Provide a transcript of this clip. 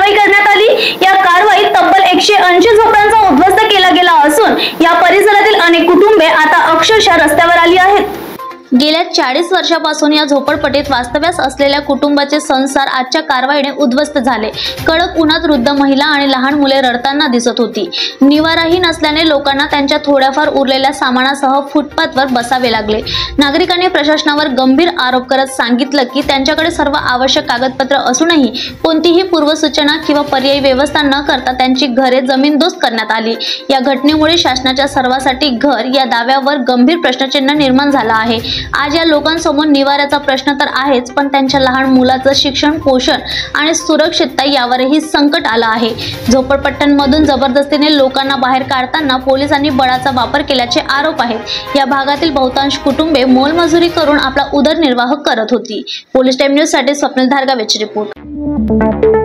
कारवाई करण्यात आली। या कारवाईत तब्बल 180 झोपड्यांचा उद्ध्वस्त केला गेला असून या परिसरातील अनेक कुटुंबे आता अक्षरशः रस्त्यावर आली आहेत। गेल्या 40 वर्षापासून या झोपडपट्टीत वास्तव्यास असलेल्या कुटुंबाचे संसार आजच्या कारवाईने उद्ध्वस्त झाले। कडक उन्हात वृद्ध महिला आणि लहान मुले रडताना दिसत होती। निवाराही नसल्याने लोकांना त्यांच्या थोड्याफार उरलेल्या सामानासह फुटपाथवर बसावे लागले। नागरिकांनी प्रशासनावर गंभीर आरोप करत सांगितलं की त्यांच्याकडे सर्व आवश्यक कागदपत्र असूनही कोणतीही पूर्वसूचना किंवा पर्यायी व्यवस्था न करता त्यांची घरे जमीनदोस्त करण्यात आली। या घटनेमुळे शासनाच्या सर्वांसाठी घर या दाव्यावर गंभीर प्रश्नचिन्ह निर्माण झाला आहे। आज या लोकांसमोर निवाऱ्याचा प्रश्न तर आहेच, पण त्यांच्या लहान मुलाचं शिक्षण, पोषण आणि सुरक्षितता यावरही संकट आलं आहे। झोपडपट्ट्यांमधून जबरदस्तीने लोकांना बाहेर काढताना पोलिसांनी बळाचा वापर केल्याचे आरोप आहेत। या भागातील बहुतांश कुटुंबे मोलमजुरी करून आपला उदरनिर्वाह करत होती। पोलीस टाइम न्यूज साठी स्वप्नील धारगावेची रिपोर्ट।